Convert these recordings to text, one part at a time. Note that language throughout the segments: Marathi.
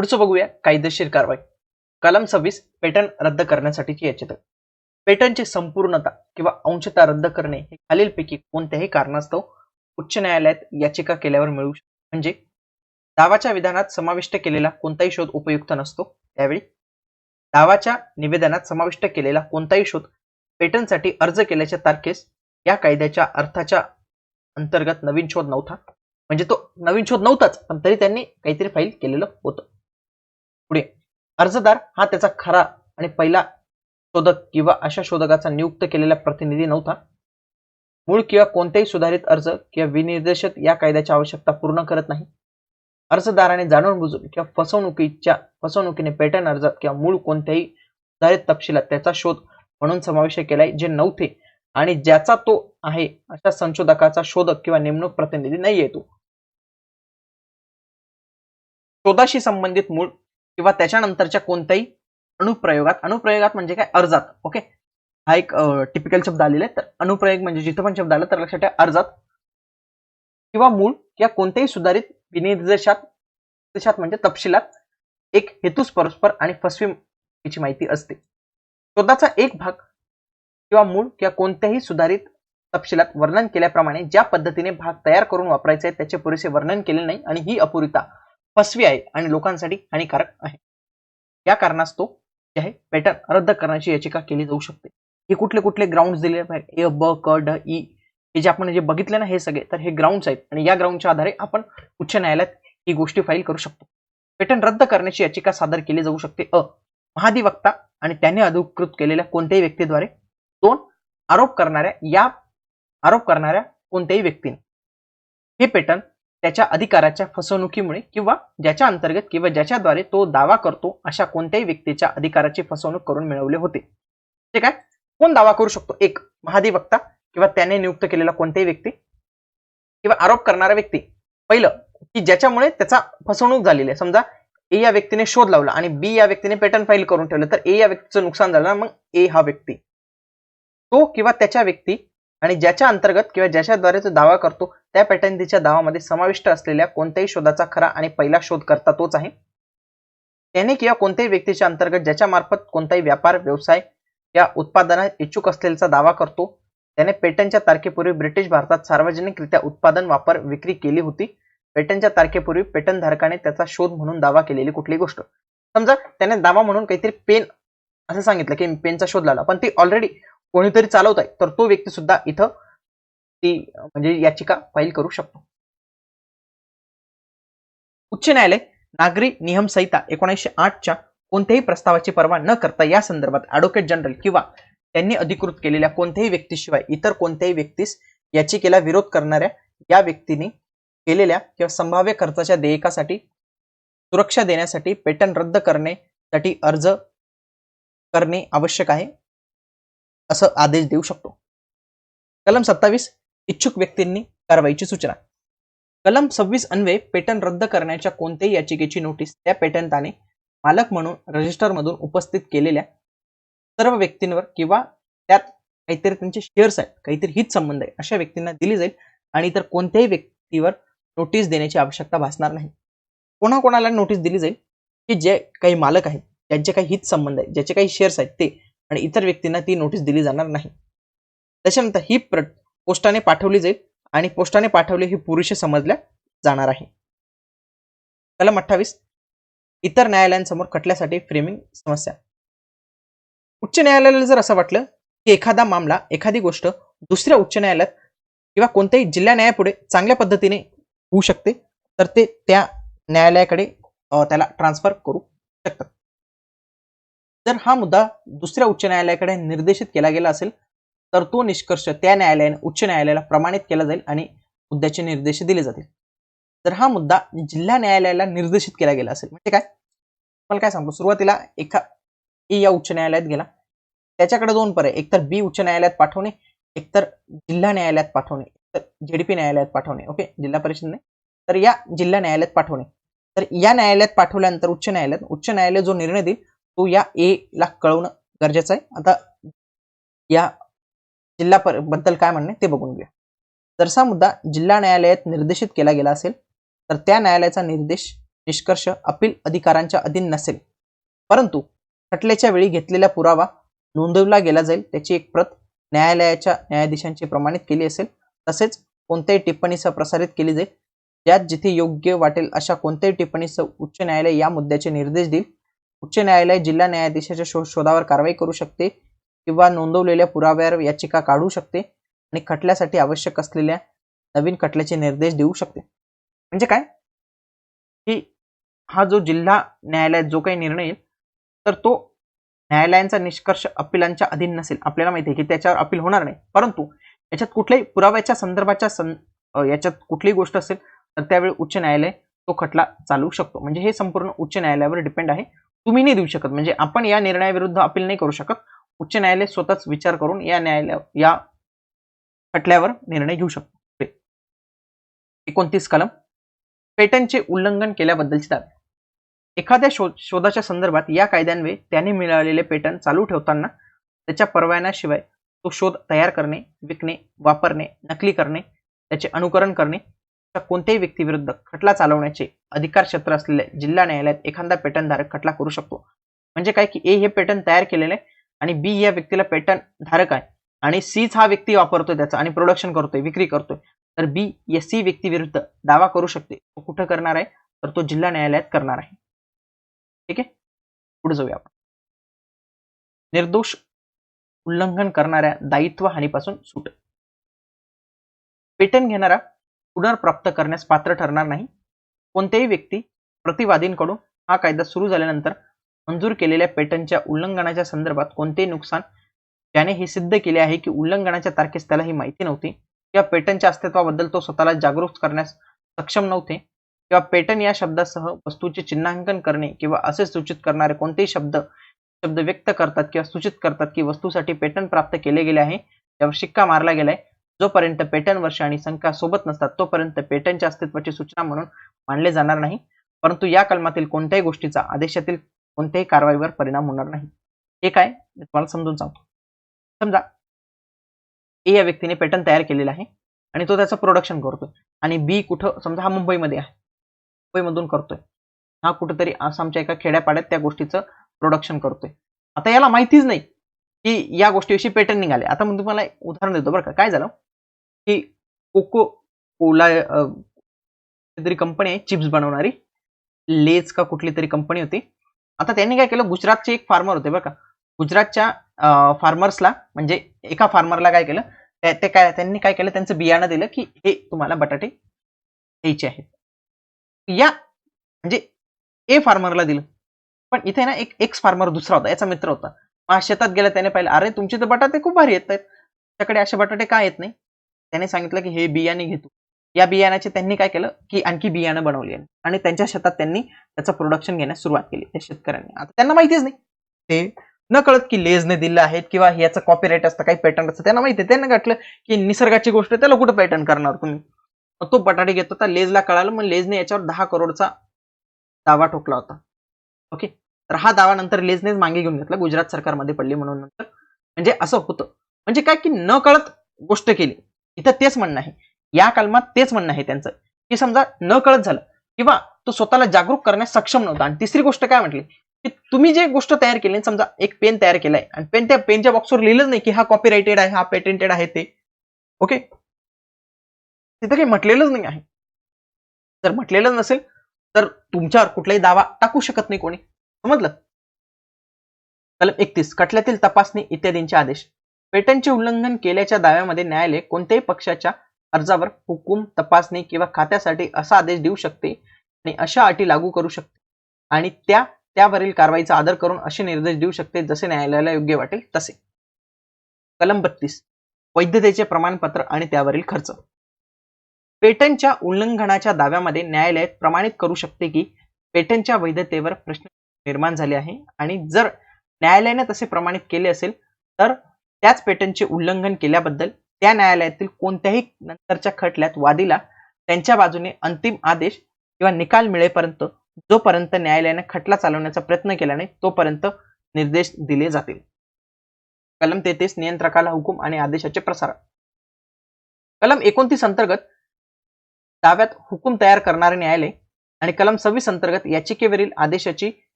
पुढचं बघूया कायदेशीर कारवाई. कलम 26 पेटंट रद्द करण्यासाठीची याचिका. पेटंटची संपूर्णता किंवा अंशतः रद्द करणे हे खालीलपैकी कोणत्याही कारणास्तव उच्च न्यायालयात याचिका केल्यावर मिळू शकते. म्हणजे दावाच्या विधानात समाविष्ट केलेला कोणताही शोध उपयुक्त नसतो, त्यावेळी दावाच्या निवेदनात समाविष्ट केलेला कोणताही शोध पेटंटसाठी अर्ज केल्याच्या तारखेस या कायद्याच्या अर्थाच्या अंतर्गत नवीन शोध नव्हता. म्हणजे तो नवीन शोध नव्हताच, पण तरी त्यांनी काहीतरी फाईल केलेलं होतं. पुढे अर्जदार हा त्याचा खरा आणि पहिला शोधक किंवा अशा शोधकाचा नियुक्त केलेला प्रतिनिधी नव्हता. मूळ किंवा कोणतेही सुधारित अर्ज किंवा विनिर्देशित या कायद्याची आवश्यकता पूर्ण करत नाही. अर्जदाराने जाणून बुजून किंवा फसवणुकीने पेटंट अर्जात किंवा मूळ कोणत्याही सुधारित तपशिलात त्याचा शोध म्हणून समावेश केलाय जे नव्हते आणि ज्याचा तो आहे अशा संशोधकाचा शोधक किंवा नेमणूक प्रतिनिधी नाहीये तो. शोधाशी संबंधित मूळ किंवा त्याच्यानंतरच्या कोणत्याही अनुप्रयोगात म्हणजे काय, अर्जात. ओके, हा एक टिपिकल शब्द आलेला आहे. तर अनुप्रयोग म्हणजे जिथं पण शब्द आला तर लक्षात ठेवा, अर्जात किंवा मूळ किंवा कोणत्याही सुधारित विनिर्देशात म्हणजे तपशिलात एक हेतूस परस्पर आणि फसवीची माहिती असते. शोधाचा एक भाग किंवा मूळ किंवा कोणत्याही सुधारित तपशिलात वर्णन केल्याप्रमाणे ज्या पद्धतीने भाग तयार करून वापरायचे आहे त्याचे पुरेसे वर्णन केले नाही आणि ही अपुरीता फसवी आहे आणि लोकांसाठी हानिकारक आहे. या कारणास्तव जे आहे पेटंट रद्द करण्याची याचिका केली जाऊ शकते. हे कुठले कुठले ग्राउंड्स दिले आहेत, ए, ब, क, ड, ई, हे जे आपण जे बघितले ना, हे सगळे तर हे ग्राउंड्स आहेत आणि या ग्राउंडच्या आधारे आपण उच्च न्यायालयात ही गोष्टी फाईल करू शकतो. पेटंट रद्द करण्याची याचिका सादर केली जाऊ शकते महाधिवक्ता आणि त्याने अधिकृत केलेल्या कोणत्याही व्यक्तीद्वारे. 2 आरोप करणाऱ्या कोणत्याही व्यक्तीने. हे पेटंट त्याच्या अधिकाराच्या फसवणुकीमुळे किंवा ज्याच्या अंतर्गत किंवा ज्याच्याद्वारे तो दावा करतो अशा कोणत्याही व्यक्तीच्या अधिकाराची फसवणूक करून मिळवले होते. ठीक आहे, कोण दावा करू शकतो? 1 महाधिवक्ता किंवा त्याने नियुक्त केलेला कोणत्याही व्यक्ती किंवा आरोप करणारा व्यक्ती. पहिलं की ज्याच्यामुळे त्याचा फसवणूक झालेली आहे. समजा ए या व्यक्तीने शोध लावला आणि बी या व्यक्तीने पेटंट फाईल करून ठेवलं, तर ए या व्यक्तीचं नुकसान झालं. मग ए हा व्यक्ती, तो किंवा त्याच्या व्यक्ती आणि ज्याच्या अंतर्गत किंवा ज्याच्याद्वारे तो दावा करतो त्या पेटंटच्या दावामध्ये समाविष्ट असलेल्या कोणत्याही शोधाचा खरा आणि पहिला शोधकर्ता तोच आहे. त्याने किंवा कोणत्याही व्यक्तीच्या अंतर्गत ज्याच्या मार्फत कोणताही व्यापार व्यवसाय या उत्पादनात इच्छुक असलेल्याचा दावा करतो त्याने पेटंटच्या तारखेपूर्वी ब्रिटिश भारतात सार्वजनिकरित्या उत्पादन, वापर, विक्री केली होती. पेटंटच्या तारखेपूर्वी पेटंट धारकाने त्याचा शोध म्हणून दावा केलेली कुठलीही गोष्ट. समजा त्याने दावा म्हणून काहीतरी पेन असं सांगितलं की पेनचा शोध लावला, पण ती ऑलरेडी कोणीतरी चालवत आहे, तर तो व्यक्ती सुद्धा इथं ती म्हणजे याचिका फाईल करू शकतो. उच्च न्यायालय नागरी नियम संहिता 1908च्या कोणत्याही प्रस्तावाची पर्वा न करता या संदर्भात ॲडव्होकेट जनरल किंवा त्यांनी अधिकृत केलेल्या कोणत्याही व्यक्तीशिवाय इतर कोणत्याही व्यक्तीस याचिकेला विरोध करणाऱ्या या व्यक्तीने केलेल्या किंवा संभाव्य खर्चाच्या देयकासाठी सुरक्षा देण्यासाठी पेटंट रद्द करण्यासाठी अर्ज करणे आवश्यक आहे असं आदेश देऊ शकतो. कलम 27 इच्छुक व्यक्तींनी कारवाईची सूचना. कलम 26 अन्वये पेटंट रद्द करण्याच्या कोणत्याही याचिकेची नोटीस त्या पेटंटाने मालक म्हणून रजिस्टरमधून उपस्थित केलेल्या सर्व व्यक्तींवर किंवा त्यात काहीतरी त्यांचे शेअर्स आहेत, काहीतरी हित संबंध आहे अशा व्यक्तींना दिली जाईल आणि इतर कोणत्याही व्यक्तीवर नोटीस देण्याची आवश्यकता भासणार नाही. कोणाकोणाला नोटीस दिली जाईल की जे काही मालक आहेत, ज्यांचे काही हित संबंध आहेत, ज्याचे काही शेअर्स आहेत ते, आणि इतर व्यक्तींना ती नोटीस दिली जाणार नाही. त्याच्यानंतर ही प्रत पोस्टाने पाठवली जाईल आणि पोस्टाने पाठवले हे पुरेसे समजल्या जाणार आहे. कलम 28 इतर न्यायालयांसमोर खटल्यासाठी फ्रेमिंग समस्या. उच्च न्यायालयाला जर असं वाटलं की एखादा मामला, एखादी गोष्ट दुसऱ्या उच्च न्यायालयात किंवा कोणत्याही जिल्हा न्यायापुढे चांगल्या पद्धतीने होऊ शकते, तर ते त्या न्यायालयाकडे त्याला ट्रान्सफर करू शकतात. जर हा मुद्दा दुसऱ्या उच्च न्यायालयाकडे निर्देशित केला गेला असेल तर तो निष्कर्ष त्या न्यायालयाने उच्च न्यायालयाला प्रमाणित केला जाईल आणि मुद्द्याचे निर्देश दिले जातील. जर हा मुद्दा जिल्हा न्यायालयाला निर्देशित केला गेला असेल म्हणजे काय, मला काय सांगतो, सुरुवातीला ए या उच्च न्यायालयात गेला, त्याच्याकडे 2 पर्याय, एकतर बी उच्च न्यायालयात पाठवणे, एकतर जिल्हा न्यायालयात पाठवणे, तर जेडीपी न्यायालयात पाठवणे. ओके, जिल्हा परिषद नाही, तर या जिल्हा न्यायालयात पाठवणे. तर या न्यायालयात पाठवल्यानंतर उच्च न्यायालय जो निर्णय देईल तो या ए ला कळवणं गरजेचं आहे. आता या जिल्हा बद्दल काय म्हणणे ते बघून घेऊया. जर हा मुद्दा जिल्हा न्यायालयात निर्देशित केला गेला असेल तर त्या न्यायालयाचा निर्देश निष्कर्ष अपील अधिकारांच्या अधीन नसेल, परंतु खटल्याच्या वेळी घेतलेला पुरावा नोंदवला गेला जाईल, त्याची एक प्रत न्यायालयाच्या न्यायाधीशांची प्रमाणित केली असेल, तसेच कोणत्याही टिप्पणीसह प्रसारित केली जाईल. ज्यात जिथे योग्य वाटेल अशा कोणत्याही टिप्पणीसह उच्च न्यायालय या मुद्द्याचे निर्देश देईल. उच्च न्यायालय जिल्हा न्यायाधीशाच्या शोधावर कारवाई करू शकते किंवा नोंदवलेल्या पुराव्यावर याचिका काढू शकते आणि खटल्यासाठी आवश्यक असलेल्या नवीन खटल्याचे निर्देश देऊ शकते. म्हणजे काय की हा जो जिल्हा न्यायालयात जो काही निर्णय येईल तर तो न्यायालयांचा निष्कर्ष अपिलांच्या अधीन नसेल. आपल्याला माहिती आहे की त्याच्यावर अपील होणार नाही, परंतु याच्यात कुठल्याही पुराव्याच्या संदर्भाच्या याच्यात कुठलीही गोष्ट असेल तर त्यावेळी उच्च न्यायालय तो खटला चालवू शकतो. म्हणजे हे संपूर्ण उच्च न्यायालयावर डिपेंड आहे. तुम्ही नाही देऊ शकत, म्हणजे आपण या निर्णयाविरुद्ध अपील नाही करू शकत. उच्च न्यायालय स्वतःच विचार करून या खटल्यावर निर्णय घेऊ शकतो. 29 कलम पेटंटचे उल्लंघन केल्याबद्दलची दावे. एखाद्या शोधाच्या संदर्भात या कायद्यान्वये त्याने मिळालेले पेटंट चालू ठेवताना त्याच्या परवान्याशिवाय तो शोध तयार करणे, विकणे, वापरणे, नकली करणे, त्याचे अनुकरण करणे अशा कोणत्याही व्यक्तीविरुद्ध खटला चालवण्याचे अधिकार क्षेत्र असलेल्या जिल्हा न्यायालयात एखादा पेटंट धारक खटला करू शकतो. म्हणजे काय की ए हे पेटंट तयार केलेले आहे आणि बी या व्यक्तीला पेटंट धारक आहे आणि सीच हा व्यक्ती वापरतोय त्याचा आणि प्रोडक्शन करतोय, विक्री करतोय, तर बी या सी व्यक्तीविरुद्ध दावा करू शकते. तो कुठं करणार आहे तर तो जिल्हा न्यायालयात करणार आहे. ठीक आहे, पुढे जाऊया आपण. निर्दोष उल्लंघन करणाऱ्या दायित्व हानीपासून सूट. पेटंट घेणारा पुनर्प्राप्त करण्यास पात्र ठरणार नाही. कोणत्याही व्यक्ती प्रतिवादींकडून हा कायदा सुरू झाल्यानंतर मंजूर केलेल्या पेटंटच्या उल्लंघनाच्या संदर्भात कोणतेही नुकसान ज्याने हे सिद्ध केले आहे की उल्लंघनाच्या तारखेस त्याला ही माहिती नव्हती किंवा पेटंटच्या अस्तित्वाबद्दल तो स्वतःला जागरूक करण्यास सक्षम नव्हते किंवा पेटंट या शब्दासह वस्तूचे चिन्हांकन करणे किंवा असे सूचित करणारे कोणतेही शब्द व्यक्त करतात किंवा सूचित करतात की वस्तूसाठी पेटंट प्राप्त केले गेले आहे, त्यावर शिक्का मारला गेलाय. जोपर्यंत पेटंट वर्ष आणि संख्या सोबत नसतात तोपर्यंत पेटंटच्या अस्तित्वाची सूचना म्हणून मानले जाणार नाही, परंतु या कलमातील कोणत्याही गोष्टीचा आदेशातील कोणत्याही कारवाईवर परिणाम होणार नाही. हे काय मी तुम्हाला समजून सांगतो. समजा ए या व्यक्तीने पेटंट तयार केलेला आहे आणि तो त्याचं प्रोडक्शन करतोय आणि बी कुठं, समजा हा मुंबईमध्ये आहे, मुंबईमधून करतोय, हा कुठेतरी आसामच्या एका खेड्यापाड्यात त्या गोष्टीचं प्रोडक्शन करतोय. आता याला माहितीच नाही की या गोष्टीविषयी पेटंट निघाले. आता मी तुम्हाला एक उदाहरण देतो बरं का. काय झालं की कोको कोला तरी कंपनी आहे चिप्स बनवणारी, लेज का कुठली तरी कंपनी होती. आता त्यांनी काय केलं, गुजरातचे एक फार्मर होते बरं का, गुजरातच्या फार्मर्सला म्हणजे एका फार्मरला काय केलं, त्यांनी काय केलं, त्यांचं बियाणं दिलं की हे तुम्हाला बटाटे द्यायचे आहेत. या म्हणजे ए फार्मरला दिलं, पण इथे ना एक एक्स फार्मर दुसरा होता, याचा मित्र होता. शेतात गेला, त्याने पाहिलं, अरे तुमचे तर बटाटे खूप भारी येत आहेत, त्याकडे असे बटाटे काय येत नाही. त्याने सांगितलं की हे बियाणे घेतो. या बियाण्याचे त्यांनी काय केलं की आणखी बियाणं बनवली आणि त्यांच्या शेतात त्यांनी त्याचं प्रोडक्शन घेण्यास सुरुवात केली त्या शेतकऱ्यांनी. आता त्यांना माहितीच नाही, ते न कळत की लेजने दिलं आहेत किंवा याचं कॉपीराईट असतं, काही पेटंट असतं, त्यांना माहिती आहे. त्यांना वाटलं की निसर्गाची गोष्ट त्याला कुठं पेटंट करणार तुम्ही. तो बटाटे घेत होता, लेजला कळालं, मग लेजने याच्यावर 10 करोडचा दावा ठोकला होता. ओके, तर हा दावा नंतर लेजनेच मागे घेऊन घेतला, गुजरात सरकारमध्ये पडली म्हणून नंतर. म्हणजे असं होतं, म्हणजे काय की न कळत गोष्ट केली. इथं तेच म्हणणं आहे, या कलमात तेच म्हणणं आहे त्यांचं की समजा न कळत झालं किंवा तो स्वतःला जागरूक करण्यास सक्षम नव्हता. आणि तिसरी गोष्ट काय म्हटली की तुम्ही जे गोष्ट तयार केली, समजा एक पेन तयार केलाय आणि त्या पेनच्या बॉक्सवर लिहिलंच नाही की हा कॉपीराइटेड आहे, हा पेटेंटेड आहे ते. ओके, तिथं काही म्हटलेलंच नाही आहे. जर म्हटलेलं नसेल तर तुमच्यावर कुठलाही दावा टाकू शकत नाही कोणी. समजलं. कलम 31 खटल्यातील तपासणी इत्यादींचे आदेश. पेटंटचे उल्लंघन केल्याच्या दाव्यामध्ये न्यायालय कोणत्याही पक्षाच्या अर्जावर हुकूम, तपासणी किंवा खात्यासाठी असा आदेश देऊ शकते आणि अशा अटी लागू करू शकते आणि त्यावरील कारवाईचा आदर करून असे निर्देश देऊ शकते जसे न्यायालयाला योग्य वाटेल तसे. कलम 32 वैधतेचे प्रमाणपत्र आणि त्यावरील खर्च. पेटंटच्या उल्लंघनाच्या दाव्यामध्ये न्यायालय प्रमाणित करू शकते की पेटंटच्या वैधतेवर प्रश्न निर्माण झाले आहे आणि जर न्यायालयाने तसे प्रमाणित केले असेल तर त्याच पेटंटचे उल्लंघन केल्याबद्दल त्या न्यायालयातील कोणत्याही नंतरच्या खटल्यात वादीला त्यांच्या बाजूने अंतिम आदेश किंवा निकाल मिळेपर्यंत जोपर्यंत न्यायालयाने खटला चालवण्याचा प्रयत्न केला नाही तोपर्यंत निर्देश दिले जातील. कलम 33 नियंत्रकाला हुकूम आणि आदेशाचे प्रसारण. कलम 29 अंतर्गत दाव्यात हुकूम तयार करणारे न्यायालय आणि कलम 26 अंतर्गत याचिकेवरील आदेशाची,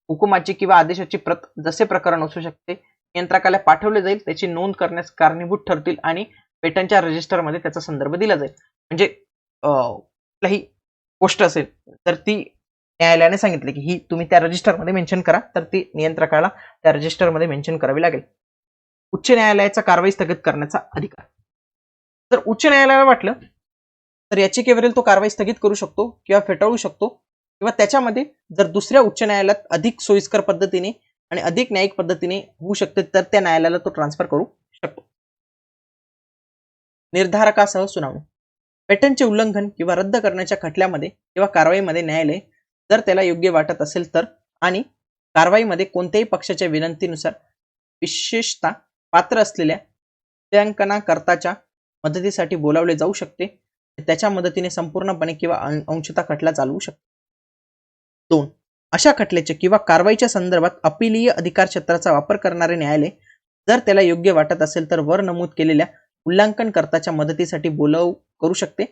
हुकुमाची किंवा आदेशाची प्रत जसे प्रकरण असू शकते नियंत्रकाला पाठवले जाईल, त्याची नोंद करण्यास कारणीभूत ठरतील आणि पेटंटच्या रजिस्टरमध्ये त्याचा संदर्भ दिला जाईल. म्हणजे कुठलीही गोष्ट असेल तर ती न्यायालयाने सांगितले की ही तुम्ही त्या रजिस्टरमध्ये मेन्शन करा, तर ती नियंत्रकाला त्या रजिस्टरमध्ये मेन्शन करावी लागेल. उच्च न्यायालयाचा कारवाई स्थगित करण्याचा अधिकार. जर उच्च न्यायालयाला वाटलं तर याचिकेवरील तो कारवाई स्थगित करू शकतो किंवा फेटाळू शकतो, किंवा त्याच्यामध्ये जर दुसऱ्या उच्च न्यायालयात अधिक सोयीस्कर पद्धतीने आणि अधिक न्यायिक पद्धतीने होऊ शकते तर त्या न्यायालयाला तो ट्रान्सफर करू शकतो. निर्धारकासह सुनावणी. पेटंटचे उल्लंघन किंवा रद्द करण्याच्या खटल्यामध्ये किंवा कारवाईमध्ये न्यायालय जर त्याला योग्य वाटत असेल तर आणि कारवाईमध्ये कोणत्याही पक्षाच्या विनंतीनुसार विशेषतः पात्र असलेल्या मूल्यांकनाकर्ताच्या मदतीसाठी बोलावले जाऊ शकते, त्याच्या मदतीने संपूर्णपणे किंवा अंशतः खटला चालवू शकते. 2. अशा खटल्याचे किंवा कारवाईच्या संदर्भात अपीलीय अधिकार क्षेत्राचा वापर करणारे न्यायालय जर त्याला योग्य वाटत असेल तर वर नमूद केलेल्या मूल्यांकनकर्त्याच्या मदतीसाठी बोलाव करू शकते.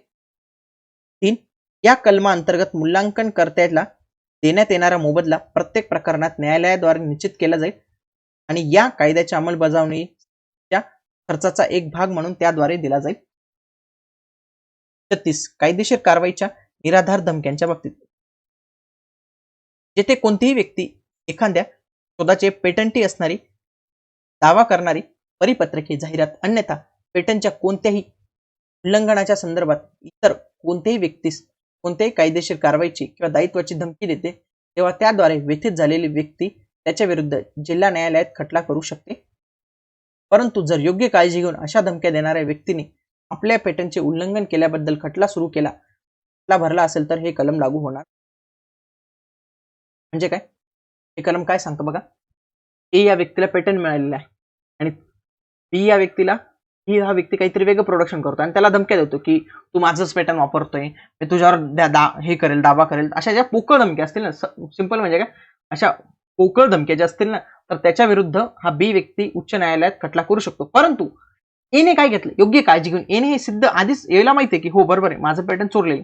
3. या कलमा अंतर्गत मूल्यांकनकर्त्याला देण्यात येणारा मोबदला प्रत्येक प्रकरणात न्यायालयाद्वारे निश्चित केला जाईल आणि या कायद्याच्या अंमलबजावणीच्या खर्चाचा एक भाग म्हणून त्याद्वारे दिला जाईल. 36. कायदेशीर कारवाईच्या निराधार धमक्यांच्या बाबतीत. जेथे कोणतीही व्यक्ती एखाद्या शोधाचे पेटंटी असणारी दावा करणारी परिपत्रके, जाहिरात, अन्यथा पेटंटच्या कोणत्याही उल्लंघनाच्या संदर्भात इतर कोणत्याही व्यक्तीस कोणत्याही कायदेशीर कारवाईची किंवा दायित्वाची धमकी देते, तेव्हा त्याद्वारे व्यथित झालेली व्यक्ती त्याच्या विरुद्ध जिल्हा न्यायालयात खटला करू शकते. परंतु जर योग्य काळजी घेऊन अशा धमक्या देणाऱ्या व्यक्तीने आपल्या पेटंटचे उल्लंघन केल्याबद्दल खटला सुरू केला, खटला भरला असेल तर हे कलम लागू होणार. म्हणजे काय, हे कलम काय सांगतं बघा. ए या व्यक्तीला पेटंट मिळालेलं आहे आणि बी या व्यक्तीला हा व्यक्ती काहीतरी वेगळं प्रोडक्शन करतो आणि त्याला धमक्या देतो की तू माझंच पेटंट वापरतोय, मी तुझ्यावर हे करेल, दावा करेल. अशा ज्या पोकळ धमक्या असतील ना, सिंपल म्हणजे काय, अशा पोकळ धमक्या ज्या असतील ना, तर त्याच्या विरुद्ध हा बी व्यक्ती उच्च न्यायालयात खटला करू शकतो. परंतु एने काय घेतलं, योग्य काळजी घेऊन एने हे सिद्ध आधीच यायला माहितीये की हो बरोबर आहे माझं पेटंट चोरलेलं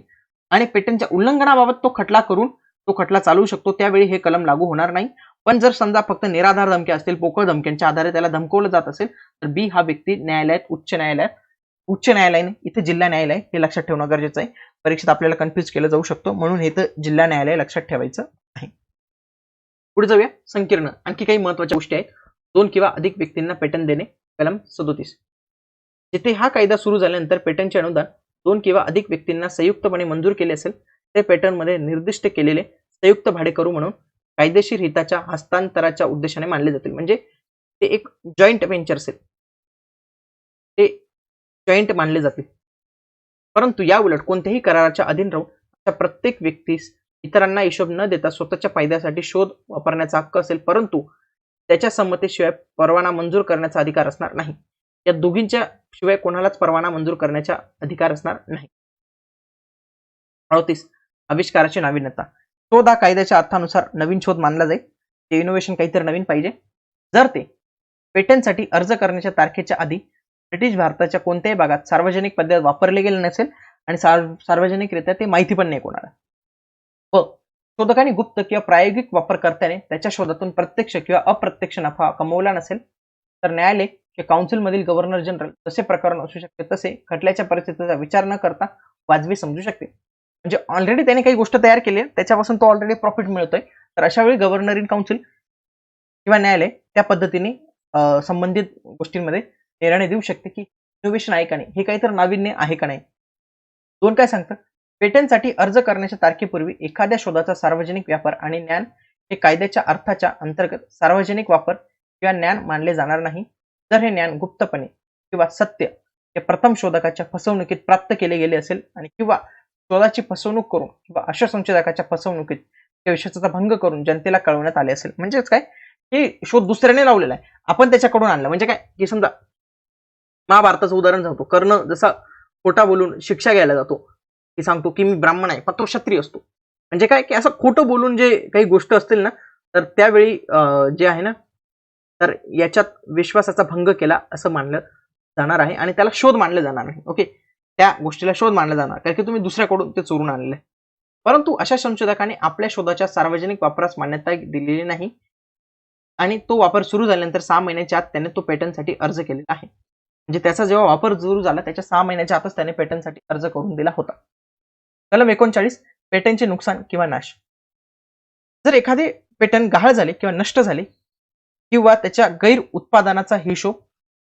आणि पेटंटच्या उल्लंघनाबाबत तो खटला करून तो खटला चालवू शकतो, त्यावेळी हे कलम लागू होणार नाही. पण जर समजा फक्त निराधार धमक्या असतील, पोकळ धमक्यांच्या आधारे त्याला धमकवलं जात असेल तर बी हा व्यक्ती न्यायालयात, उच्च न्यायालयाने, इथे जिल्हा न्यायालय हे लक्षात ठेवणं गरजेचं आहे. परीक्षेत आपल्याला कन्फ्युज केलं जाऊ शकतो, म्हणून हे तर जिल्हा न्यायालय लक्षात ठेवायचं आहे. पुढे जाऊया. संकीर्ण आणखी काही महत्वाच्या गोष्टी आहेत. 2 किंवा अधिक व्यक्तींना पेटंट देणे. कलम 37. जिथे हा कायदा सुरू झाल्यानंतर पेटंटचे अनुदान 2 किंवा अधिक व्यक्तींना संयुक्तपणे मंजूर केले असेल ते पेटंटमध्ये निर्दिष्ट केलेले संयुक्त भाडेकरू म्हणून कायदेशीर हिताच्या हस्तांतराच्या उद्देशाने मानले जातील. म्हणजे ते एक जॉईंट व्हेंचर असेल, ते जॉईंट मानले जातील. परंतु या उलट कोणत्याही कराराच्या अधीन राहून अशा प्रत्येक व्यक्तीस इतरांना हिशोब न देता स्वतःच्या फायद्यासाठी शोध वापरण्याचा हक्क असेल, परंतु त्याच्या संमतीशिवाय परवाना मंजूर करण्याचा अधिकार असणार नाही. या दोघींच्या शिवाय कोणालाच परवाना मंजूर करण्याचा अधिकार असणार नाही. 38. आविष्काराची नाविन्यता. शोध हा कायद्याच्या अर्थानुसार नवीन शोध मानला जाईल. ते इनोव्हेशन काहीतरी नवीन पाहिजे. जर ते पेटंटसाठी अर्ज करण्याच्या तारखेच्या आधी ब्रिटिश भारताच्या कोणत्याही भागात सार्वजनिक पद्धत वापरले गेले नसेल आणि सार्वजनिकरित्या ते माहिती पण नाही कोणाला, व शोधकाने गुप्त किंवा प्रायोगिक वापरकर्त्याने त्याच्या शोधातून प्रत्यक्ष किंवा अप्रत्यक्ष नफा कमवला नसेल तर न्यायालय किंवा काउन्सिलमधील गव्हर्नर जनरल जसे प्रकरण असू शकते तसे खटल्याच्या परिस्थितीचा विचार न करता वाजवी समजू शकते. म्हणजे ऑलरेडी त्याने काही गोष्ट तयार केली आहे, त्याच्यापासून तो ऑलरेडी प्रॉफिट मिळतोय, तर अशा वेळी गव्हर्नर इन काउन्सिल किंवा न्यायालय त्या पद्धतीने संबंधित गोष्टींमध्ये निर्णय देऊ शकते की इनोव्हेशन आहे का नाही, हे काहीतरी नाविन्य आहे का नाही. 2 काय सांगतं, पेटंटसाठी अर्ज करण्याच्या तारखेपूर्वी एखाद्या शोधाचा सार्वजनिक व्यापार आणि ज्ञान हे कायद्याच्या अर्थाच्या अंतर्गत सार्वजनिक वापर किंवा ज्ञान मानले जाणार नाही. जर हे ज्ञान गुप्तपणे किंवा सत्य हे प्रथम शोधकाच्या फसवणुकीत प्राप्त केले गेले असेल आणि किंवा शोधाची फसवणूक करून किंवा अशा संशोधकाच्या फसवणुकीत त्या विश्वासाचा भंग करून जनतेला कळवण्यात आले असेल. म्हणजेच काय, हे शोध दुसऱ्याने लावलेला आहे, आपण त्याच्याकडून आणलं. म्हणजे काय की समजा महाभारताचं उदाहरण सांगतो, कर्ण जसा खोटा बोलून शिक्षा घ्यायला जातो की सांगतो की मी ब्राह्मण आहे पण तो क्षत्रिय असतो. म्हणजे काय की असं खोटं बोलून जे काही गोष्ट असतील ना, तर त्यावेळी जे आहे ना, तर याच्यात विश्वासाचा भंग केला असं मानलं जाणार आहे आणि त्याला शोध मानलं जाणार नाही. ओके, त्या गोष्टीला शोध मानलं जाणार कारण की तुम्ही दुसऱ्याकडून ते चोरून आणले. परंतु अशा संशोधकाने आपल्या शोधाच्या सार्वजनिक वापरास मान्यता दिलेली नाही आणि तो वापर सुरू झाल्यानंतर 6 महिन्याच्या आत त्याने तो पेटंटसाठी अर्ज केलेला आहे. म्हणजे त्याचा जेव्हा वापर सुरू झाला त्याच्या 6 महिन्याच्या आतच त्याने पेटंटसाठी अर्ज करून दिला होता. कलम 39 पेटंटचे नुकसान किंवा नाश. जर एखादे पेटंट गहाळ झाले किंवा नष्ट झाले किंवा त्याच्या गैर उत्पादनाचा हिशोब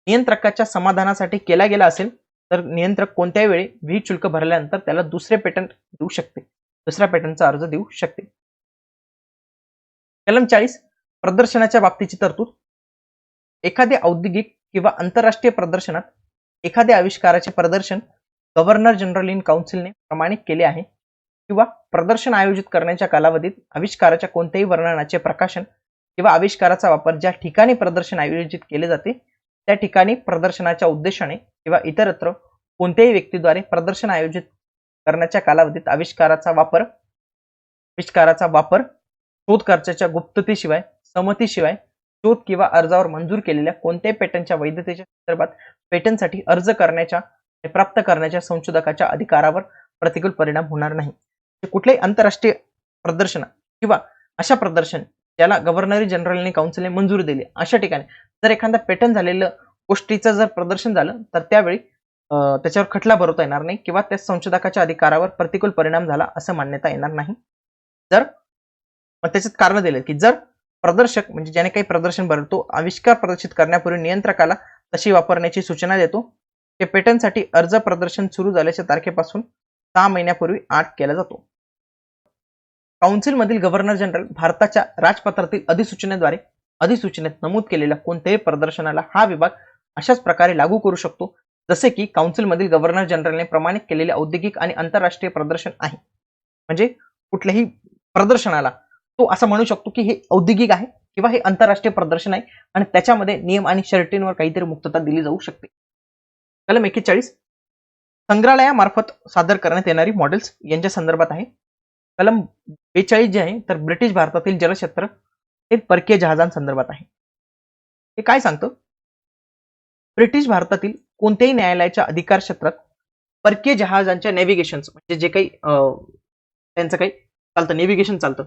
नियंत्रकाच्या समाधानासाठी केला गेला असेल तर नियंत्रक कोणत्याही वेळी विहित शुल्क भरल्यानंतर त्याला दुसरे पेटंट देऊ शकते, दुसऱ्या पेटंटचा अर्ज देऊ शकते. कलम 40 प्रदर्शनाच्या बाबतीची तरतूद. एखाद्या औद्योगिक किंवा आंतरराष्ट्रीय प्रदर्शनात एखाद्या आविष्काराचे प्रदर्शन गव्हर्नर जनरल इन काउन्सिलने प्रमाणित केले आहे किंवा प्रदर्शन आयोजित करण्याच्या कालावधीत आविष्काराच्या कोणत्याही वर्णनाचे प्रकाशन किंवा आविष्काराचा वापर ज्या ठिकाणी प्रदर्शन आयोजित केले जाते त्या ठिकाणी प्रदर्शनाच्या उद्देशाने किंवा इतरत्र कोणत्याही व्यक्तीद्वारे प्रदर्शन आयोजित करण्याच्या कालावधीत आविष्काराचा वापर शोधकर्त्याच्या गुप्ततेशिवाय संमतीशिवाय शोध किंवा अर्जावर मंजूर केलेल्या कोणत्याही पेटंटच्या वैधतेच्या संदर्भात पेटंटसाठी अर्ज करण्याच्या आणि प्राप्त करण्याच्या संशोधकाच्या अधिकारावर प्रतिकूल परिणाम होणार नाही. कुठल्याही आंतरराष्ट्रीय प्रदर्शन किंवा अशा प्रदर्शन ज्याला गव्हर्नर जनरलने काउन्सिलने मंजुरी दिली अशा ठिकाणी जर एखादा पेटंट झालेलं गोष्टीचं जर प्रदर्शन झालं तर त्यावेळी त्याच्यावर खटला भरवता येणार नाही किंवा त्या संशोधकाच्या अधिकारावर प्रतिकूल परिणाम झाला असं मान्यता येणार नाही. जर मग त्याच्यात कारण दिले की जर प्रदर्शक म्हणजे ज्याने काही प्रदर्शन भरतो आविष्कार प्रदर्शित करण्यापूर्वी नियंत्रकाला तशी वापरण्याची सूचना देतो ते पेटंटसाठी अर्ज प्रदर्शन सुरू झाल्याच्या तारखेपासून 6 महिन्यापूर्वी आठ केला जातो. काउन्सिलमधील गव्हर्नर जनरल भारताच्या राजपत्रातील अधिसूचनेत नमूद केलेल्या कोणत्याही प्रदर्शनाला हा विभाग अशाच प्रकारे लागू करू शकतो जसे की काउन्सिलमधील गव्हर्नर जनरलने प्रमाणित केलेले औद्योगिक आणि आंतरराष्ट्रीय प्रदर्शन आहे. म्हणजे कुठल्याही प्रदर्शनाला तो असं म्हणू शकतो की हे औद्योगिक आहे किंवा हे आंतरराष्ट्रीय प्रदर्शन आहे आणि त्याच्यामध्ये नियम आणि शर्तींवर काहीतरी मुक्तता दिली जाऊ शकते. कलम 41 संग्रहालयामार्फत सादर करण्यात येणारी मॉडेल्स यांच्या संदर्भात आहे. कलम 42 जे आहे तर ब्रिटिश भारतातील जलक्षेत्र हे परकीय जहाजांसंदर्भात आहे. हे काय सांगतं ब्रिटिश भारतातील कोणत्याही न्यायालयाच्या अधिकार क्षेत्रात परकीय जहाजांच्या नेव्हिगेशन म्हणजे जे काही त्यांचं काही चालतं नेव्हिगेशन चालतं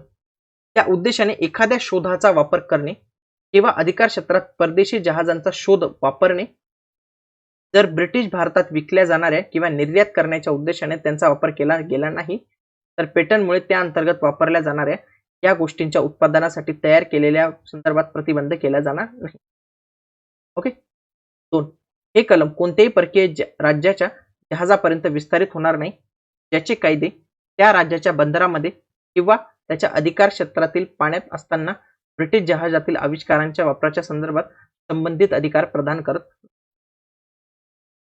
त्या उद्देशाने एखाद्या शोधाचा वापर करणे किंवा अधिकार क्षेत्रात परदेशी जहाजांचा शोध वापरणे जर ब्रिटिश भारतात विकल्या जाणाऱ्या किंवा निर्यात करण्याच्या उद्देशाने त्यांचा वापर केला गेला नाही तर पेटंटमुळे त्या अंतर्गत वापरल्या जाणाऱ्या या गोष्टींच्या उत्पादनासाठी तयार केलेल्या संदर्भात प्रतिबंध केला जाणार नाही. ओके. 2 हे कलम कोणत्याही परकीय राज्याच्या जहाजापर्यंत विस्तारित होणार नाही ज्याचे कायदे त्या राज्याच्या बंदरामध्ये किंवा त्याच्या अधिकार क्षेत्रातील पाण्यात असताना ब्रिटिश जहाजातील आविष्कारांच्या वापराच्या संदर्भात संबंधित अधिकार प्रदान करत.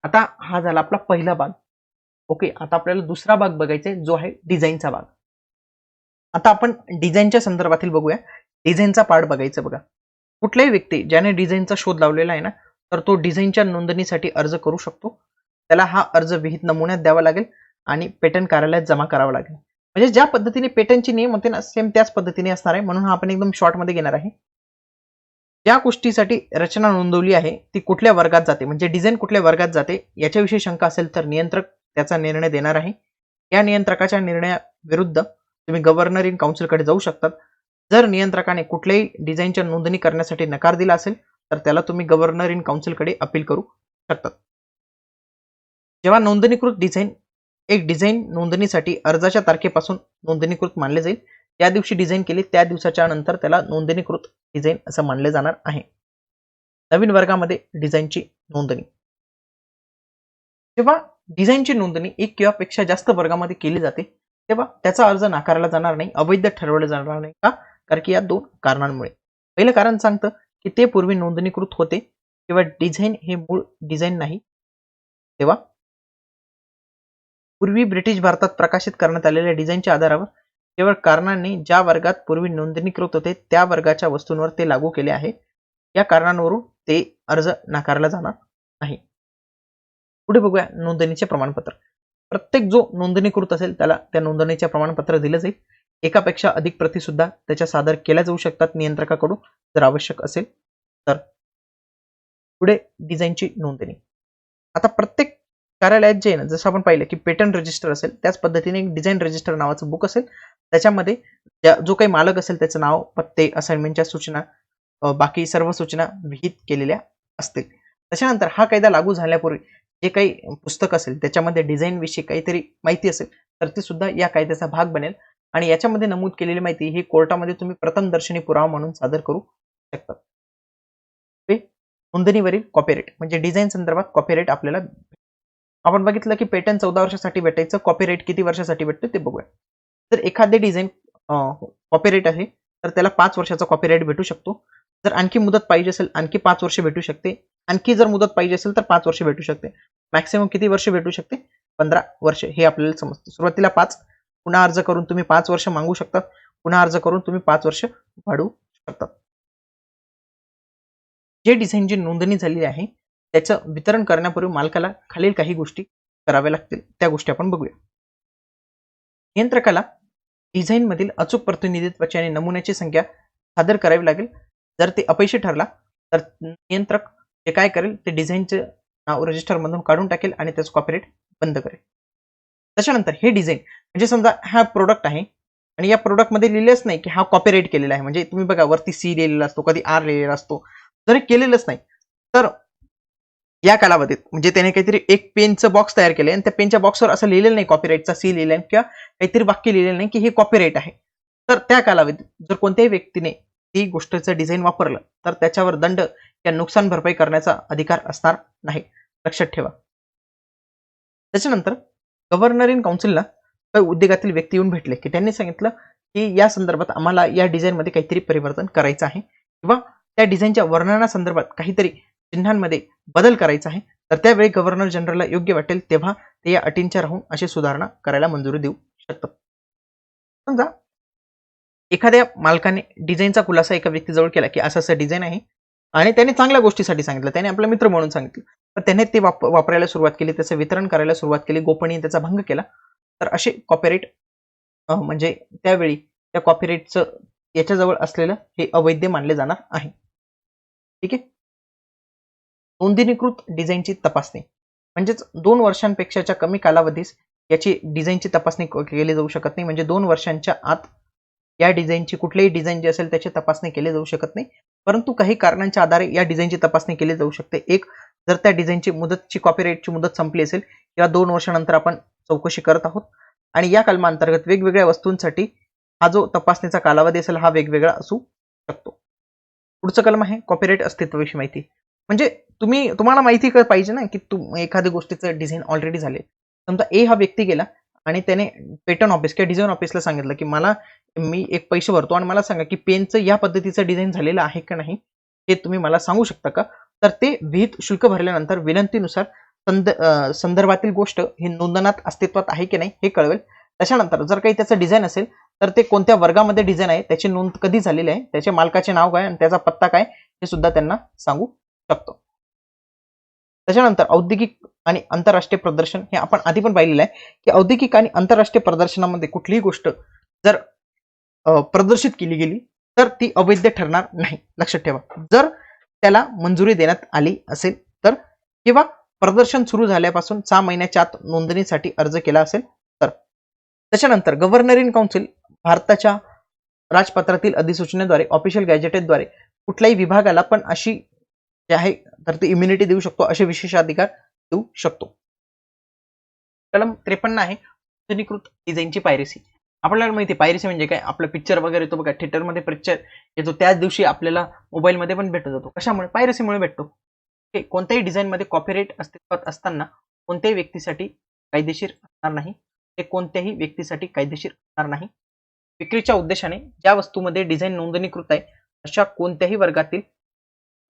आता हा झाला आपला पहिला भाग. ओके. आता आपल्याला दुसरा भाग बघायचा आहे जो आहे डिझाईनचा भाग. आता आपण डिझाईनच्या संदर्भातील बघूया. डिझाईनचा पार्ट बघायचा बघा. कुठल्याही व्यक्ती ज्याने डिझाईनचा शोध लावलेला आहे ना तर तो डिझाईनच्या नोंदणीसाठी अर्ज करू शकतो. त्याला हा अर्ज विहित नमुन्यात द्यावा लागेल आणि पेटंट कार्यालयात जमा करावा लागेल. म्हणजे ज्या पद्धतीने पेटंटची नियम होते ना सेम त्याच पद्धतीने असणार आहे म्हणून हा आपण एकदम शॉर्ट मध्ये घेणार आहे. ज्या गोष्टीसाठी रचना नोंदवली आहे ती कुठल्या वर्गात जाते म्हणजे डिझाईन कुठल्या वर्गात जाते याच्याविषयी शंका असेल तर नियंत्रक त्याचा निर्णय देणार आहे. या नियंत्रकाच्या निर्णयाविरुद्ध तुम्ही गव्हर्नर इन काउन्सिलकडे जाऊ शकतात. जर नियंत्रकाने कुठल्याही डिझाईनच्या नोंदणी करण्यासाठी नकार दिला असेल तर त्याला तुम्ही गव्हर्नर इन काउन्सिलकडे अपील करू शकतात. जेव्हा नोंदणीकृत डिझाईन एक डिझाईन नोंदणीसाठी अर्जाच्या तारखेपासून नोंदणीकृत मानले जाईल त्या दिवशी डिझाईन केली त्या दिवसाच्या नंतर त्याला नोंदणीकृत डिझाईन असं मानले जाणार आहे. नवीन वर्गामध्ये डिझाईनची नोंदणी. जेव्हा डिझाईनची नोंदणी एक किंवा पेक्षा जास्त वर्गामध्ये केली जाते तेव्हा त्याचा अर्ज नाकारला जाणार नाही अवैध ठरवला जाणार नाही. का? कारण की या 2 कारणांमुळे. पहिलं कारण सांगतं की ते पूर्वी नोंदणीकृत होते किंवा डिझाईन हे मूळ डिझाईन नाही. तेव्हा पूर्वी ब्रिटिश भारतात प्रकाशित करण्यात आलेल्या डिझाईनच्या आधारावर केवळ कारणांनी ज्या वर्गात पूर्वी नोंदणीकृत होते त्या वर्गाच्या वस्तूंवर ते लागू केले आहे. या कारणांवरून ते अर्ज नाकारला जाणार नाही. पुढे बघूया नोंदणीचे प्रमाणपत्र. प्रत्येक जो नोंदणीकृत असेल त्याला त्या नोंदणीचे प्रमाणपत्र दिले जाईल. एकापेक्षा अधिक प्रती सुद्धा त्याच्या सादर केल्या जाऊ शकतात नियंत्रकाकडून जर आवश्यक असेल तर. पुढे डिझाईनची नोंदणी. आता प्रत्येक कार्यालयात जे आहे ना, जसं आपण पाहिलं की पेटंट रजिस्टर असेल त्याच पद्धतीने एक डिझाईन रजिस्टर नावाचं बुक असेल. त्याच्यामध्ये जो काही मालक असेल त्याचं नाव, पत्ते, असाइनमेंटच्या सूचना, बाकी सर्व सूचना विहित केलेल्या असतील. त्याच्यानंतर हा कायदा लागू झाल्यापूर्वी जे काही पुस्तक असेल त्याच्यामध्ये डिझाईन विषयी काहीतरी माहिती असेल तर ती सुद्धा या कायद्याचा भाग बनेल आणि याच्यामध्ये नमूद केलेली माहिती ही कोर्टामध्ये तुम्ही प्रथमदर्शनी पुरावा म्हणून सादर करू शकता. नोंदणीवरील कॉपीराइट म्हणजे डिझाईन संदर्भात कॉपीराइट आपल्याला आपण बघितलं की पेटंट 14 वर्षासाठी भेटायचं, कॉपीराइट किती वर्षासाठी भेटतं ते बघूया. जर एखादे डिझाईन कॉपीराइट आहे तर त्याला 5 वर्षाचा कॉपीराइट भेटू शकतो. जर आणखी मुदत पाहिजे असेल आणखी 5 वर्ष भेटू शकते. आणखी जर मुदत पाहिजे असेल तर 5 वर्ष भेटू शकते. मॅक्सिमम किती वर्ष भेटू शकते? 15 वर्ष हे आपल्याला समजतं. सुरुवातीला 5, पुन्हा अर्ज करून तुम्ही 5 वर्ष मागू शकता, पुन्हा अर्ज करून तुम्ही 5 वर्ष वाढवू शकता. जे डिझाईनची नोंदणी झालेली आहे त्याचं वितरण करण्यापूर्वी मालकाला खालील काही गोष्टी कराव्या लागतील. त्या गोष्टी आपण बघूया. नियंत्रकाला डिझाईन मधील अचूक प्रतिनिधित्वाची आणि नमुन्याची संख्या सादर करावी लागेल. जर ते अपयशी ठरला तर नियंत्रक ते काय करेल, ते डिझाईनचे नाव रजिस्टर मधून काढून टाकेल आणि त्याचं कॉपीराइट बंद करेल. त्याच्यानंतर हे डिझाईन म्हणजे समजा हा प्रोडक्ट आहे आणि या प्रोडक्ट मध्ये लिहिलेच नाही की हा कॉपीराइट केलेला आहे. म्हणजे तुम्ही बघा वरती सी लिहिलेला असतो, कधी आर लिहिलेला असतो. जर केलेलंच नाही तर या कालावधीत म्हणजे त्याने काहीतरी एक पेनचं बॉक्स तयार केले आणि त्या पेनच्या बॉक्सवर असं लिहिलेलं नाही कॉपीराइटचा सी लिहिलेलं किंवा काहीतरी वाक्य लिहिलेलं नाही की हे कॉपीराइट आहे, तर त्या कालावधीत जर कोणत्याही व्यक्तीने ती गोष्टीचं डिझाईन वापरलं तर त्याच्यावर दंड या नुकसान भरपाई करण्याचा अधिकार असणार नाही. लक्षात ठेवा. त्याच्यानंतर गव्हर्नर इन काउन्सिलला काही उद्योगातील व्यक्ती येऊन भेटले की त्यांनी सांगितलं की या संदर्भात आम्हाला या डिझाईन मध्ये काहीतरी परिवर्तन करायचं आहे किंवा त्या डिझाईनच्या वर्णनासंदर्भात काहीतरी चिन्हांमध्ये बदल करायचा आहे, तर त्यावेळी गव्हर्नर जनरलला योग्य वाटेल तेव्हा ते या अटींच्या राहून अशी सुधारणा करायला मंजुरी देऊ शकतात. समजा एखाद्या मालकाने डिझाईनचा खुलासा एका व्यक्तीजवळ केला की असं असं डिझाईन आहे आणि त्याने चांगल्या गोष्टीसाठी सांगितलं, त्याने आपला मित्र म्हणून सांगितलं, तर त्याने ते वापरायला सुरुवात केली, त्याचं वितरण करायला सुरुवात केली, गोपनीयतेचा भंग केला, तर असे कॉपीराइट म्हणजे त्यावेळी त्या कॉपीराइटचं याच्याजवळ असलेलं हे अवैध मानले जाणार आहे. ठीक आहे. नोंदणीकृत डिझाईनची तपासणी म्हणजेच 2 वर्षांपेक्षाच्या कमी कालावधीस याची डिझाईनची तपासणी केली जाऊ शकत नाही. म्हणजे 2 वर्षांच्या आत या डिझाईनची कुठलीही डिझाईन जी असेल त्याची तपासणी केली जाऊ शकत नाही. परंतु काही कारणांच्या आधारे या डिझाईनची तपासणी केली जाऊ शकते. एक, जर त्या डिझाईनची मुदतची कॉपीराइटची मुदत संपली असेल किंवा 2 वर्षानंतर आपण चौकशी करत आहोत आणि या कलमांतर्गत वेगवेगळ्या वस्तूंसाठी हा जो तपासणीचा कालावधी असेल हा वेगवेगळा असू शकतो. पुढचं कलम आहे कॉपीराइट अस्तित्वाविषयी माहिती. म्हणजे तुम्हाला माहिती पाहिजे ना की एखाद्या गोष्टीचं डिझाईन ऑलरेडी झाले. समजा ए हा व्यक्ती गेला आणि त्याने पेटंट ऑफिस किंवा डिझाईन ऑफिसला सांगितलं की मी एक पैसे भरतो आणि मला सांगा की पेनचं या पद्धतीचं डिझाईन झालेलं आहे का नाही हे तुम्ही मला सांगू शकता का. तर ते विहित शुल्क भरल्यानंतर विनंतीनुसार संदर्भातील गोष्ट ही नोंदणात अस्तित्वात आहे की नाही हे कळवेल. त्याच्यानंतर जर काही त्याचं डिझाईन असेल तर ते कोणत्या वर्गामध्ये डिझाईन आहे, त्याची नोंद कधी झालेली आहे, त्याचे मालकाचे नाव काय आणि त्याचा पत्ता काय हे सुद्धा त्यांना सांगू शकतो. त्याच्यानंतर औद्योगिक आणि आंतरराष्ट्रीय प्रदर्शन हे आपण आधी पण पाहिलेलं आहे की औद्योगिक आणि आंतरराष्ट्रीय प्रदर्शनामध्ये कुठलीही गोष्ट जर प्रदर्शित केली गेली तर ती अवैध ठरणार नाही. लक्षात ठेवा. जर त्याला मंजुरी देण्यात आली असेल तर किंवा प्रदर्शन सुरू झाल्यापासून 6 महिन्याच्या आत नोंदणीसाठी अर्ज केला असेल तर. त्याच्यानंतर गव्हर्नर इन काउन्सिल भारताच्या राजपत्रातील अधिसूचनेद्वारे ऑफिशियल गॅजेटेडद्वारे कुठल्याही विभागाला पण अशी जे आहे तर ती इम्युनिटी देऊ शकतो, असे विशेषाधिकार देऊ शकतो. कलम 53 आहे नोंदणीकृत डिझाईनची पायरेसी. आपल्याला माहिती आहे पायरेसी म्हणजे काय, आपलं पिक्चर वगैरे तो बघा थिएटरमध्ये पिक्चर येतो त्याच दिवशी आपल्याला मोबाईलमध्ये पण भेटत जातो. कशामुळे? पायरेसीमुळे भेटतो. कोणत्याही डिझाईनमध्ये कॉपीराइट अस्तित्वात असताना कोणत्याही व्यक्तीसाठी कायदेशीर असणार नाही. ते कोणत्याही व्यक्तीसाठी कायदेशीर असणार नाही. विक्रीच्या उद्देशाने ज्या वस्तूमध्ये डिझाईन नोंदणीकृत आहे अशा कोणत्याही वर्गातील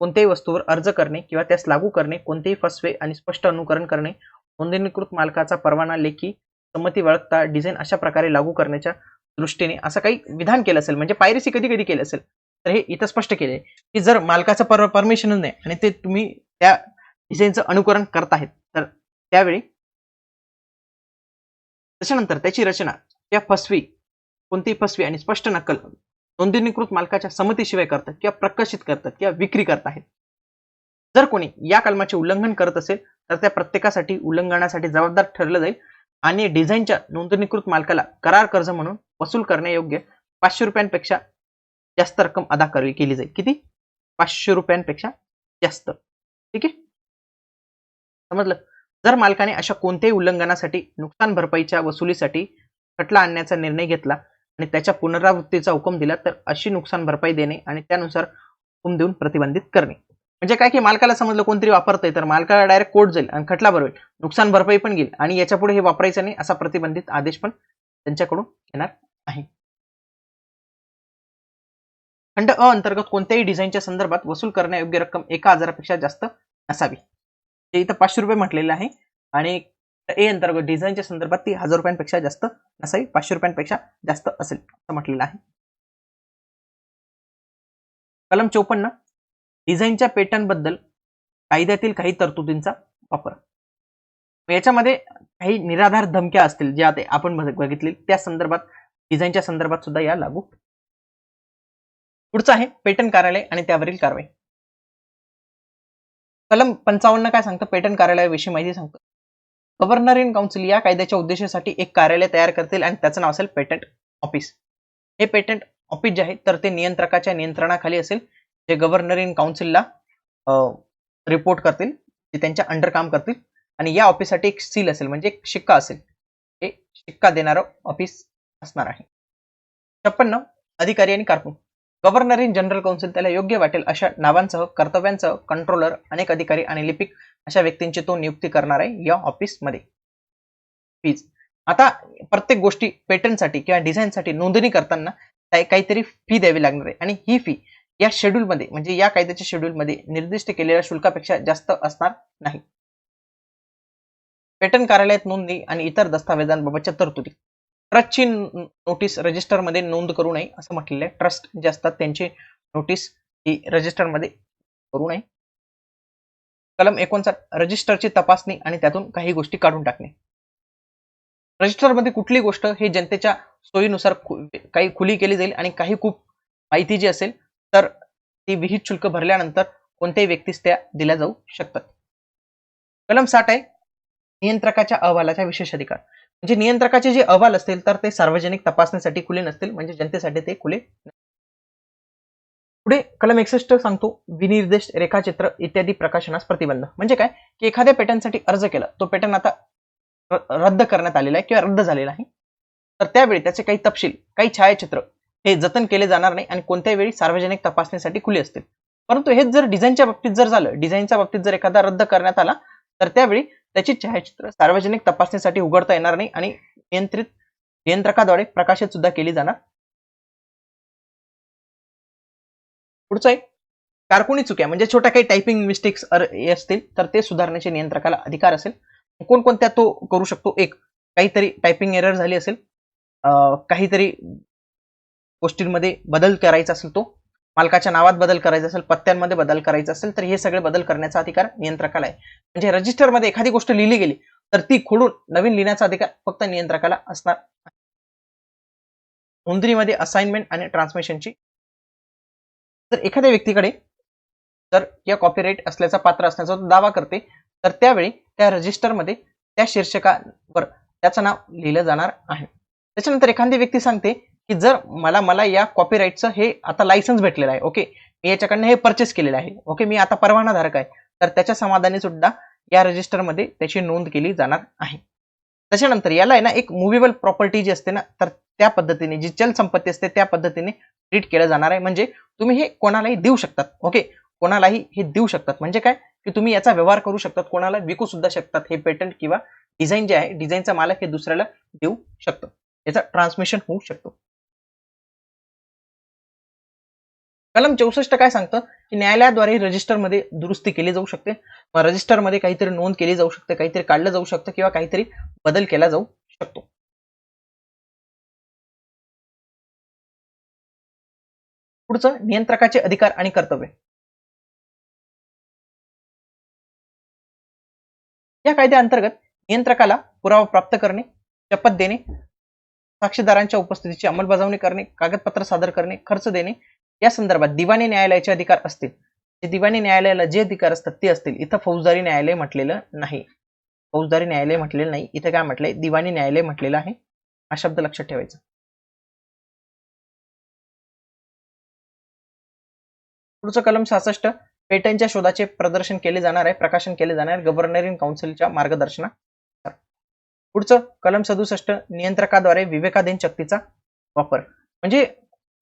कोणत्याही वस्तूवर अर्ज करणे किंवा त्यास लागू करणे, कोणतेही फसवे आणि स्पष्ट अनुकरण करणे, नोंदणीकृत मालकाचा परवाना, लेखी संमती वळखता डिझाईन अशा प्रकारे लागू करण्याच्या दृष्टीने असं काही विधान केलं असेल म्हणजे पायरेसी कधी कधी केलं असेल तर हे इथं स्पष्ट केले की जर मालकाचं परमिशन नाही आणि ते तुम्ही त्या डिझाईनचं अनुकरण करत आहेत तर त्यावेळी त्याच्यानंतर त्याची रचना या फसवी कोणतीही फसवी आणि स्पष्ट नक्कल नोंदणीकृत मालकाच्या संमतीशिवाय करतात किंवा प्रकाशित करतात किंवा विक्री करत आहेत जर कोणी या कलमाचे उल्लंघन करत असेल तर त्या प्रत्येकासाठी उल्लंघनासाठी जबाबदार ठरलं जाईल आणि डिझाईनच्या नोंदणीकृत मालकाला करार कर्ज म्हणून वसूल करण्यायोग्य 500 रुपयांपेक्षा जास्त रक्कम अदा केली जाईल. किती? 500 रुपयांपेक्षा जास्त. ठीक आहे, समजलं. जर मालकाने अशा कोणत्याही उल्लंघनासाठी नुकसान भरपाईच्या वसुलीसाठी खटला आणण्याचा निर्णय घेतला आणि त्याच्या पुनरावृत्तीचा हुकम दिला तर अशी नुकसान भरपाई देणे आणि त्यानुसार हुकूम देऊन प्रतिबंधित करणे. म्हणजे काय की मालकाला समजलं कोणतरी वापरतंय तर मालकाला डायरेक्ट कोर्ट जाईल आणि खटला भरवेल, नुकसान भरपाई पण घेईल आणि याच्या पुढे हे वापरायचं नाही असा प्रतिबंधित आदेश पण त्यांच्याकडून येणार आहे. खंड अ अंतर्गत कोणत्याही डिझाईनच्या संदर्भात वसूल करण्यायोग्य रक्कम 1000 पेक्षा जास्त नसावी. ते इथं 500 रुपये म्हटलेलं आहे आणि ए अंतर्गत डिझाईनच्या संदर्भात ती 1000 रुपयांपेक्षा जास्त नसावी, 500 रुपयांपेक्षा जास्त असेल असं म्हटलेलं आहे. कलम 54 डिझाईनच्या पेटंट बद्दल कायद्यातील काही तरतुदींचा वापर. याच्यामध्ये काही निराधार धमक्या असतील ज्या आपण बघितली त्या संदर्भात डिझाईनच्या संदर्भात सुद्धा या लागू. पुढचं आहे पेटंट कार्यालय आणि त्यावरील कारवाई. कलम 55 काय सांगतं? पेटंट कार्यालयाविषयी माहिती सांगतं. गव्हर्नर इन काउन्सिल या कायद्याच्या उद्देशासाठी एक कार्यालय तयार करतील आणि त्याचं नाव असेल पेटंट ऑफिस. हे पेटंट ऑफिस जे आहे तर ते नियंत्रकाच्या नियंत्रणाखाली असेल, जे गव्हर्नर इन काउन्सिलला रिपोर्ट करतील, ते त्यांच्या अंडर काम करतील आणि या ऑफिससाठी एक सील असेल म्हणजे एक शिक्का असेल, हे शिक्का देणारं ऑफिस असणार आहे. 56 अधिकारी आणि कारकून. गव्हर्नर इन जनरल काउन्सिल त्याला योग्य वाटेल अशा नावांसह कर्तव्यांसह कंट्रोलर, अनेक अधिकारी आणि लिपिक अशा व्यक्तींची तो नियुक्ती करणार आहे या ऑफिसमध्ये. फीज. आता प्रत्येक गोष्टी पेटंटसाठी किंवा डिझाईनसाठी नोंदणी करताना काहीतरी फी द्यावी लागणार आहे आणि ही फी या शेड्यूलमध्ये म्हणजे या कायद्याच्या शेड्यूलमध्ये निर्दिष्ट केलेल्या शुल्कापेक्षा जास्त असणार नाही. पेटंट कार्यालयात नोंदणी आणि इतर दस्तावेजांबाबतच्या तरतुदी. ट्रस्टची नोटीस रजिस्टरमध्ये नोंद करू नये असं म्हटलेलं आहे. ट्रस्ट जे असतात त्यांची नोटीस ही रजिस्टरमध्ये करू नये. कलम 59 रजिस्टरची तपासणी आणि त्यातून काही गोष्टी काढून टाकणे. रजिस्टरमध्ये कुठली गोष्ट हे जनतेच्या सोयीनुसार काही खुली केली जाईल आणि काही खूप माहिती जी असेल तर ती विहित शुल्क भरल्यानंतर कोणत्याही व्यक्तीस त्या दिल्या जाऊ शकतात. कलम 60 आहे नियंत्रकाच्या अहवालाचा विशेष अधिकार. म्हणजे नियंत्रकाचे जे अहवाल असतील तर ते सार्वजनिक तपासणीसाठी खुले नसतील, म्हणजे जनतेसाठी ते खुले. पुढे कलम 61 सांगतो विनिर्देश रेखाचित्र इत्यादी प्रकाशनास प्रतिबंध. म्हणजे काय की एखाद्या पेटंटसाठी अर्ज केला, तो पेटंट आता रद्द करण्यात आलेला आहे किंवा रद्द झालेला आहे, तर त्यावेळी त्याचे काही तपशील, काही छायाचित्र हे जतन केले जाणार नाही आणि कोणत्याही वेळी सार्वजनिक तपासणीसाठी खुले असतील. परंतु हेच जर डिझाईनच्या बाबतीत जर झालं, डिझाईनच्या बाबतीत जर एखादा रद्द करण्यात आला तर त्यावेळी त्याची छायाचित्र सार्वजनिक तपासणीसाठी उघडता येणार नाही आणि नियंत्रकाद्वारे प्रकाशित सुद्धा केली जाणार. पुढचं आहे कारकुनी चुक्या म्हणजे छोट्या काही टायपिंग मिस्टेक्स असतील तर ते सुधारण्याचे नियंत्रकाला अधिकार असेल. कोणकोणत्या तो करू शकतो? एक, काहीतरी टायपिंग एरर झाली असेल, काहीतरी गोष्टींमध्ये बदल करायचा असेल, तो मालकाच्या नावात बदल करायचा असेल, पत्त्यांमध्ये बदल करायचा असेल तर हे सगळे बदल करण्याचा अधिकार नियंत्रकाला आहे. म्हणजे रजिस्टरमध्ये एखादी गोष्ट लिहिली गेली तर ती खोडून नवीन लिहिण्याचा अधिकार फक्त नियंत्रकाला असणार. नोंदणीमध्ये असाइनमेंट आणि ट्रान्समिशनची. जर एखाद्या व्यक्तीकडे जर या कॉपीराइट असल्याचा पात्र असण्याचा दावा करते तर त्यावेळी त्या रजिस्टरमध्ये त्या शीर्षकावर त्याचं नाव लिहिलं जाणार आहे. त्याच्यानंतर एखादी व्यक्ती सांगते की जर मला या कॉपीराइटचं हे आता लायसन्स भेटलेलं आहे, ओके, मी याच्याकडनं हे परचेस केलेलं आहे, ओके, मी आता परवानाधारक आहे, तर त्याच्या समाधानी सुद्धा या रजिस्टरमध्ये त्याची नोंद केली जाणार आहे. त्याच्यानंतर याला आहे ना एक मुव्हेबल प्रॉपर्टी जी असते ना तर त्या पद्धतीने जी चल संपत्ती असते त्या पद्धतीने ट्रीट केलं जाणार आहे. म्हणजे तुम्ही हे कोणालाही देऊ शकतात, ओके, कोणालाही हे देऊ शकतात. म्हणजे काय की तुम्ही याचा व्यवहार करू शकतात, कोणाला विकू सुद्धा शकतात. हे पेटंट किंवा डिझाईन जे आहे, डिझाईनचा मालक हे दुसऱ्याला देऊ शकतो, याचा ट्रान्समिशन होऊ शकतो. कलम 64 काय सांगतं की न्यायालयाद्वारे रजिस्टरमध्ये दुरुस्ती केली जाऊ शकते, रजिस्टरमध्ये काहीतरी नोंद केली जाऊ शकते, काहीतरी काढलं जाऊ शकतं किंवा काहीतरी बदल केला जाऊ शकतो. पुढचं नियंत्रकाचे अधिकार आणि कर्तव्य. या कायद्याअंतर्गत नियंत्रकाला पुरावा प्राप्त करणे, शपथ देणे, साक्षीदारांच्या उपस्थितीची अंमलबजावणी करणे, कागदपत्र सादर करणे, खर्च देणे या संदर्भात दिवाणी न्यायालयाचे अधिकार असतील. जे दिवाणी न्यायालयाला जे अधिकार असतात ते असतील. इथं फौजदारी न्यायालय म्हटलेलं नाही. फौजदारी न्यायालय म्हटलेलं नाही, इथं काय म्हटलंय, दिवाणी न्यायालय म्हटलेलं आहे. हा शब्द लक्षात ठेवायचा. पुढचं कलम 66 पेटंटच्या शोधाचे प्रदर्शन केले जाणार आहे, प्रकाशन केले जाणार आहे गव्हर्नर इन काउन्सिलच्या मार्गदर्शनानुसार. पुढचं कलम 67 नियंत्रकाद्वारे विवेकाधीन शक्तीचा वापर. म्हणजे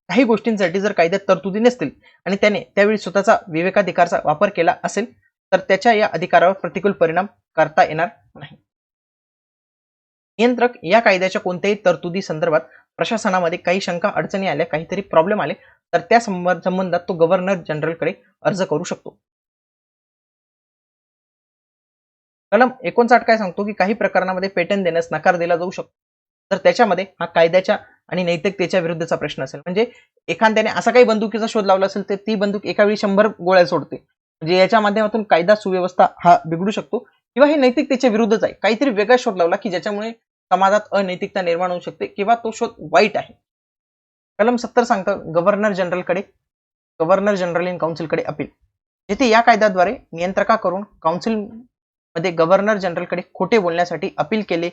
काही गोष्टींसाठी जर कायद्यात तरतुदी नसतील आणि त्याने त्यावेळी स्वतःचा विवेकाधिकारचा वापर केला असेल तर त्याच्या या अधिकारावर प्रतिकूल परिणाम करता येणार नाही. नियंत्रक या कायद्याच्या कोणत्याही तरतुदी संदर्भात प्रशासनामध्ये काही शंका अडचणी आल्या, काहीतरी प्रॉब्लेम आले तर त्या संबंधात तो गव्हर्नर जनरलकडे अर्ज करू शकतो. कलम 59 काय सांगतो की काही प्रकरणामध्ये पेटंट देण्यास नकार दिला जाऊ शकतो तर त्याच्यामध्ये हा कायद्याच्या आणि नैतिकतेच्या विरुद्धचा प्रश्न असेल. म्हणजे एखाद्याने असा काही बंदुकीचा शोध लावला असेल तर ती बंदूक एका वेळी 100 गोळ्या सोडते, म्हणजे याच्या माध्यमातून कायदा सुव्यवस्था हा बिघडू शकतो किंवा हे नैतिकतेच्या विरुद्धच आहे. काहीतरी वेगळा शोध लावला की ज्याच्यामुळे समाजात अनैतिकता निर्माण होऊ शकते किंवा तो शोध वाईट आहे. कलम 70 सांगतं गव्हर्नर जनरल इन काउन्सिलकडे अपील. येथे या कायद्याद्वारे नियंत्रकाकडून काउन्सिल मध्ये गव्हर्नर जनरलकडे खोटे बोलण्यासाठी अपील केले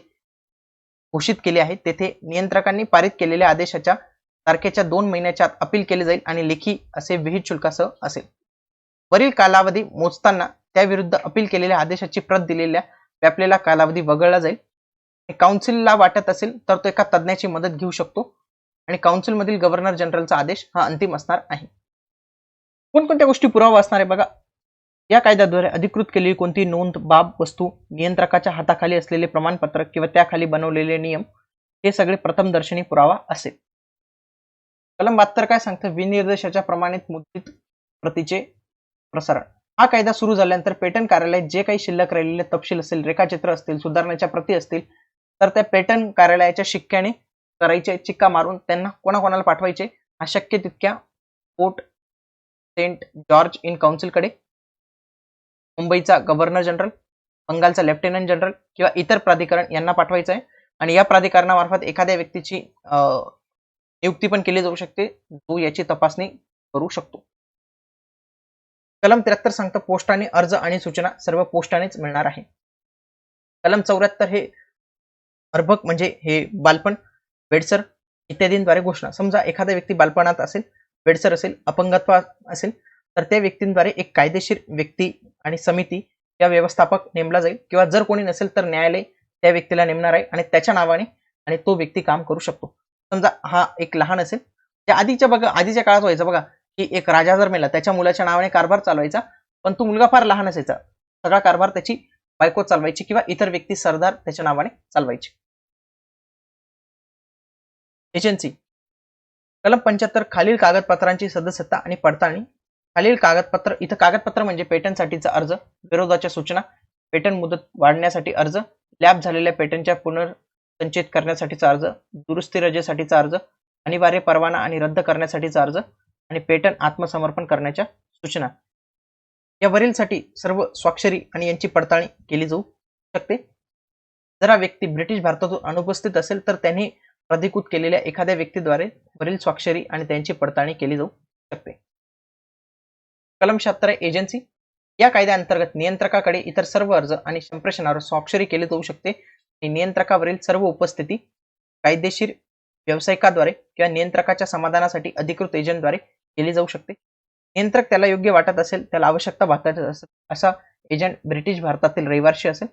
घोषित केले आहे. तेथे नियंत्रकांनी पारित केलेल्या आदेशाच्या तारखेच्या 2 महिन्याच्या आत अपील केले जाईल आणि लेखी असे विहित शुल्कासह असेल. वरील कालावधी मोजताना त्याविरुद्ध अपील केलेल्या आदेशाची प्रत दिलेल्या व्यापलेला कालावधी वगळला जाईल. काउन्सिलला वाटत असेल तर तो एका तज्ञाची मदत घेऊ शकतो आणि काउन्सिलमधील गव्हर्नर जनरलचा आदेश हा अंतिम असणार आहे. कोणकोणत्या गोष्टी पुरावा असणार आहे बघा. या कायद्याद्वारे अधिकृत केलेली कोणती नोंद, बाब, वस्तू, नियंत्रकाच्या हाताखाली असलेले प्रमाणपत्र किंवा त्याखाली बनवलेले नियम हे सगळे प्रथमदर्शनी पुरावा असेल. कलम 72 काय सांगतं विनिर्देशाच्या प्रमाणित मुद्रित प्रतीचे प्रसारण. हा कायदा सुरू झाल्यानंतर पेटंट कार्यालयात जे काही शिल्लक राहिलेले तपशील असेल, रेखाचित्र असतील, सुधारण्याच्या प्रती असतील तर त्या पेटंट कार्यालयाच्या शिक्क्याने करायचे, चिक्का मारून त्यांना कोणाकोणाला पाठवायचे, अशक्य तितक्या पोर्ट सेंट जॉर्ज इन काउन्सिलकडे, मुंबईचा गव्हर्नर जनरल, बंगालचा लेफ्टनंट जनरल किंवा इतर प्राधिकरण यांना पाठवायचं आहे. आणि या प्राधिकरणामार्फत एखाद्या व्यक्तीची नियुक्ती पण केली जाऊ शकते जो याची तपासणी करू शकतो. कलम 73 सांगतं पोस्टाने अर्ज आणि सूचना सर्व पोस्टानेच मिळणार आहे. कलम 74 हे अर्भक म्हणजे हे बालपण, बेडसर इत्यादींद्वारे घोषणा. समजा एखादा व्यक्ती बालपणात असेल, बेडसर असेल, अपंगत्व असेल तर त्या व्यक्तींद्वारे एक कायदेशीर व्यक्ती आणि समिती या व्यवस्थापक नेमला जाईल किंवा जर कोणी नसेल तर न्यायालय त्या व्यक्तीला नेमणार आहे आणि त्याच्या नावाने आणि तो व्यक्ती काम करू शकतो. समजा हा एक लहान असेल, त्या आधीच्या काळात व्हायचं बघा की एक राजा जर मेला त्याच्या मुलाच्या नावाने कारभार चालवायचा, पण तो मुलगा फार लहान असायचा, सगळा कारभार त्याची बायको चालवायची किंवा इतर व्यक्ती सरदार त्याच्या नावाने चालवायची. एजन्सी. कलम 75 खालील कागदपत्रांची सदस्यता आणि पडताळणी. खालील कागदपत्र, इथं कागदपत्र म्हणजे पेटंटसाठीचा अर्ज, विरोधाच्या सूचना, पेटंट मुदत वाढण्यासाठी अर्ज, लॅब झालेल्या पेटंटच्या पुनर्संचयित करण्यासाठीचा अर्ज, दुरुस्ती रजेसाठीचा अर्ज, अनिवार्य परवाना आणि रद्द करण्यासाठीचा अर्ज आणि पेटंट आत्मसमर्पण करण्याच्या सूचना. या वरीलसाठी सर्व स्वाक्षरी आणि यांची पडताळणी केली जाऊ शकते. जर हा व्यक्ती ब्रिटिश भारतातून अनुपस्थित असेल तर त्यांनी प्राधिकृत केलेल्या एखाद्या व्यक्तीद्वारे वरील स्वाक्षरी आणि त्यांची पडताळणी केली जाऊ शकते. कलम 76 एजन्सी. या कायद्याअंतर्गत नियंत्रकाकडे इतर सर्व अर्ज आणि संप्रेषणावर स्वाक्षरी केली जाऊ शकते आणि नियंत्रकावरील सर्व उपस्थिती कायदेशीर व्यावसायिकाद्वारे किंवा नियंत्रकाच्या समाधानासाठी अधिकृत एजंटद्वारे केली जाऊ शकते. नियंत्रक त्याला योग्य वाटत असेल, त्याला आवश्यकता भासत असेल असा एजंट ब्रिटिश भारतातील रहिवासी असेल.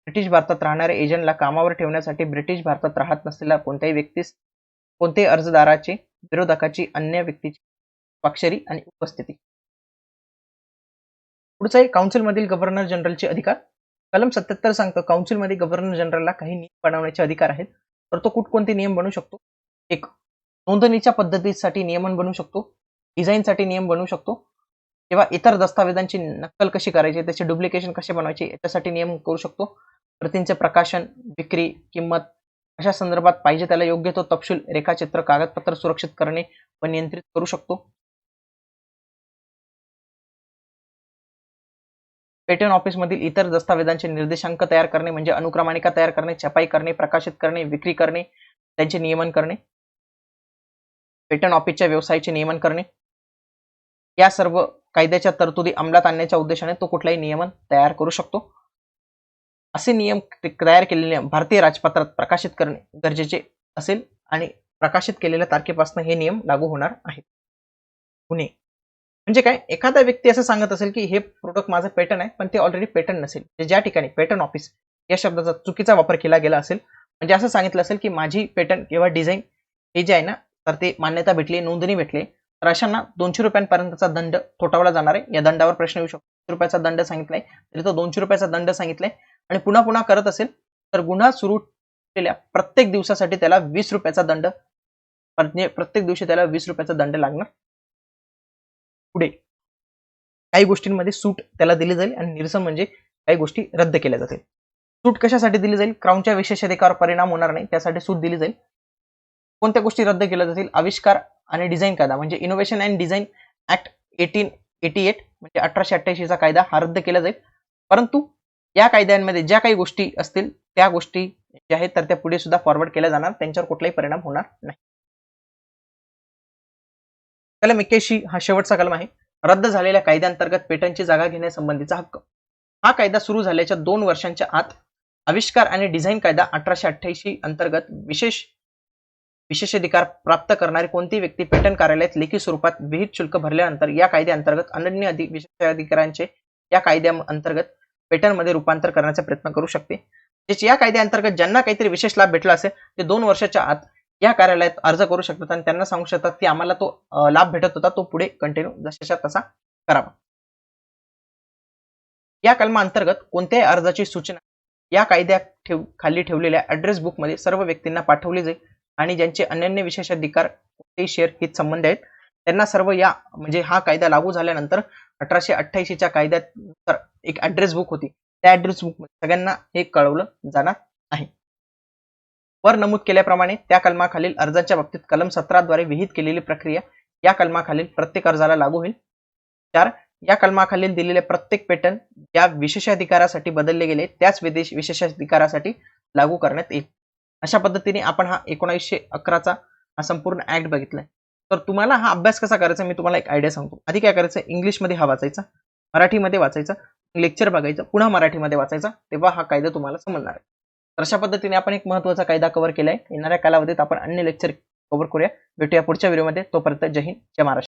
ब्रिटिश भारतात राहणाऱ्या एजंटला कामावर ठेवण्यासाठी ब्रिटिश भारतात राहत नसलेल्या कोणत्याही व्यक्तीस, कोणत्याही अर्जदाराची, विरोधकाची, अन्य व्यक्तीची स्वाक्षरी आणि उपस्थिती. पुढचा आहे काउन्सिलमधील गव्हर्नर जनरलचे अधिकार. कलम 77 सांगतं काउन्सिलमध्ये गव्हर्नर जनरलला काही नियम बनवण्याचे अधिकार आहेत. तर तो कोणते नियम बनवू शकतो? एक, नोंदणीच्या पद्धतीसाठी नियमन बनवू शकतो, डिझाईनसाठी नियम बनवू शकतो किंवा इतर दस्तावेजांची नक्कल कशी करायची, त्याचे डुप्लिकेशन कसे बनवायचे याच्यासाठी नियम करू शकतो. प्रतींचे प्रकाशन, विक्री, किंमत अशा संदर्भात पाहिजे त्याला योग्य तो तपशील, रेखाचित्र, कागदपत्र सुरक्षित करणे व नियंत्रित करू शकतो. पेटंट ऑफिसमधील इतर दस्तावेजांचे निर्देशांक तयार करणे म्हणजे अनुक्रमाणिका तयार करणे, छपाई करणे, प्रकाशित करणे, विक्री करणे, त्यांचे नियमन करणे. पेटंट ऑफिसच्या व्यवसायाचे नियमन करणे. या सर्व कायद्याच्या तरतुदी अंमलात आणण्याच्या उद्देशाने तो कुठलाही नियमन तयार करू शकतो. असे नियम तयार केलेले नियम भारतीय राजपत्रात प्रकाशित करणे गरजेचे असेल आणि प्रकाशित केलेल्या तारखेपासून हे नियम लागू होणार आहेत. गुन्हे म्हणजे काय, एखादा व्यक्ती असं सांगत असेल की हे प्रोडक्ट माझं पेटंट आहे, पण ते ऑलरेडी पेटंट नसेल, ज्या ठिकाणी पेटंट ऑफिस या शब्दाचा चुकीचा वापर केला गेला असेल, म्हणजे असं सांगितलं असेल की माझी पेटंट किंवा डिझाईन हे जे आहे ना, तर ते मान्यता भेटली, नोंदणी भेटली, तर अशांना 200 रुपयांपर्यंतचा दंड ठोठावला जाणार आहे. या दंडावर प्रश्न येऊ शकतो. रुपयाचा दंड सांगितलाय तरी तो 200 रुपयाचा दंड सांगितलाय आणि पुन्हा पुन्हा करत असेल तर गुन्हा सुरू केलेल्या प्रत्येक दिवसासाठी त्याला 20 रुपयाचा दंड, प्रत्येक दिवशी त्याला 20 रुपयाचा दंड लागणार. पुढे काही गोष्टींमध्ये सूट त्याला दिली जाईल आणि निरसन म्हणजे काही गोष्टी रद्द केल्या जातील. सूट कशासाठी दिली जाईल? क्राऊनच्या विशेषाधिकारावर परिणाम होणार नाही त्यासाठी सूट दिली जाईल. कोणत्या गोष्टी रद्द केल्या जातील? आविष्कार आणि डिझाईन कायदा म्हणजे इनोव्हेशन अँड डिझाईन ऍक्ट 1888 म्हणजे 1888 चा कायदा हा रद्द केला जाईल. परंतु या कायद्यांमध्ये ज्या काही गोष्टी असतील त्या गोष्टी ज्या आहेत तर त्या पुढे सुद्धा फॉरवर्ड केल्या जाणार, त्यांच्यावर कुठलाही परिणाम होणार नाही. कलम 81 हा शेवटचा कलम आहे. रद्द झालेल्या कायद्यांतर्गत पेटंटची जागा घेण्यासंबंधीचा हक्क. हा कायदा सुरू झाल्याच्या 2 वर्षांच्या आत आविष्कार आणि डिझाईन कायदा 1888 अंतर्गत विशेषाधिकार प्राप्त करणारी कोणतीही व्यक्ती पेटंट कार्यालयात लेखी स्वरूपात विहित शुल्क भरल्यानंतर या कायद्याअंतर्गत अनन्य विशेषाधिकारांचे या कायद्याअंतर्गत पेटंटमध्ये रूपांतर करण्याचा प्रयत्न करू शकते. या कायद्याअंतर्गत ज्यांना काहीतरी विशेष लाभ भेटला असेल ते 2 वर्षाच्या आत या कार्यालयात अर्ज करू शकतात आणि त्यांना सांगू शकतात की आम्हाला तो लाभ भेटत होता तो पुढे कंटिन्यू जशाच्या तसा करावा. या कलमाअंतर्गत कोणत्याही अर्जाची सूचना या कायद्यात खाली ठेवलेल्या ऍड्रेस बुकमध्ये सर्व व्यक्तींना पाठवली जाईल आणि ज्यांचे अनन्य विशेषाधिकार कोणतेही शेअर हित संबंध आहेत त्यांना सर्व या म्हणजे हा कायदा लागू झाल्यानंतर 1888 च्या कायद्यात एक ऍड्रेस बुक होती, त्या ऍड्रेस बुक सगळ्यांना हे कळवलं जाणार आहे. वर नमूद केल्याप्रमाणे त्या कलमाखालील अर्जाच्या बाबतीत कलम 17 द्वारे विहित केलेली प्रक्रिया या कलमाखालील प्रत्येक अर्जाला लागू होईल. 4. या कलमाखालील दिलेले प्रत्येक पेटंट या विशेषाधिकारासाठी बदलले गेले त्याच विशेषाधिकारासाठी लागू करण्यात येईल. अशा पद्धतीने आपण हा 1911चा हा संपूर्ण ऍक्ट बघितलाय. तर तुम्हाला हा अभ्यास कसा करायचा मी तुम्हाला एक आयडिया सांगतो. आधी काय करायचं, इंग्लिशमध्ये हा वाचायचा, मराठीमध्ये वाचायचा, लेक्चर बघायचं, पुन्हा मराठीमध्ये वाचायचा, तेव्हा हा कायदा तुम्हाला समजणार आहे. तर अशा पद्धतीने आपण एक महत्त्वाचा कायदा कव्हर केलाय. येणाऱ्या कालावधीत आपण अन्य लेक्चर कव्हर करूया. भेटूया पुढच्या व्हिडिओमध्ये. तोपर्यंत जय हिंद, जय महाराष्ट्र.